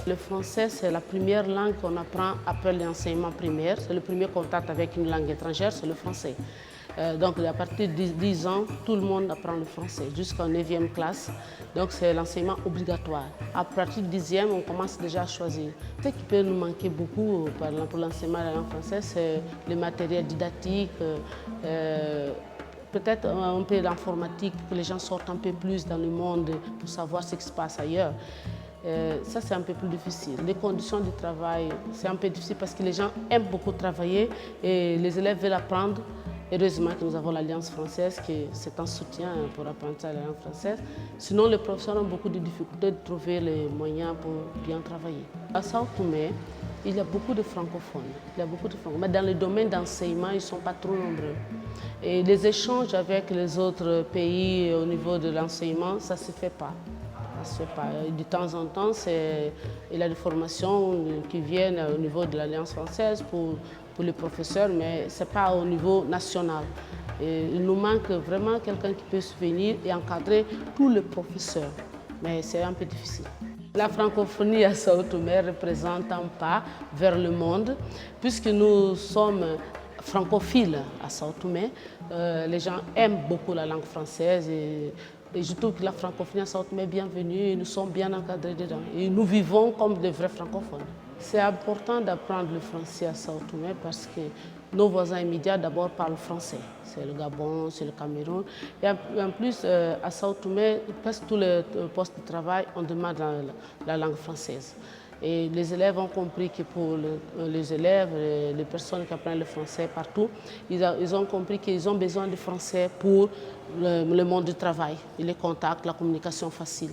Le français, c'est la première langue qu'on apprend après l'enseignement primaire. C'est le premier contact avec une langue étrangère, c'est le français. Donc à partir de 10 ans, tout le monde apprend le français jusqu'en 9e classe. Donc c'est l'enseignement obligatoire. À partir de 10e, on commence déjà à choisir. Ce qui peut nous manquer beaucoup par exemple, pour l'enseignement de la langue française, c'est le matériel didactique, peut-être un peu d'informatique, que les gens sortent un peu plus dans le monde pour savoir ce qui se passe ailleurs. Ça, c'est un peu plus difficile. Les conditions de travail, c'est un peu difficile parce que les gens aiment beaucoup travailler et les élèves veulent apprendre. Heureusement que nous avons l'Alliance française, qui c'est un soutien pour apprendre la langue française. Sinon, les professeurs ont beaucoup de difficultés de trouver les moyens pour bien travailler. À Sao Tomé, il y a beaucoup de francophones. Mais dans le domaine d'enseignement, ils ne sont pas trop nombreux. Et les échanges avec les autres pays au niveau de l'enseignement, ça ne se fait pas. De temps en temps, il y a des formations qui viennent au niveau de l'Alliance française pour les professeurs, mais ce n'est pas au niveau national. Et il nous manque vraiment quelqu'un qui peut venir et encadrer tous les professeurs, mais c'est un peu difficile. La francophonie à Sao Tomé représente un pas vers le monde, puisque nous sommes francophiles à Sao Tomé. Les gens aiment beaucoup la langue française et je trouve que la francophonie à Sao Tomé est bienvenue et nous sommes bien encadrés dedans. Et nous vivons comme des vrais francophones. C'est important d'apprendre le français à Sao Tomé parce que nos voisins immédiats d'abord parlent français. C'est le Gabon, c'est le Cameroun. Et en plus, à Sao Tomé, presque tous les postes de travail, on demande la langue française. Et les élèves ont compris que pour les élèves, les personnes qui apprennent le français partout, ils ont compris qu'ils ont besoin de français pour le monde du travail, les contacts, la communication facile.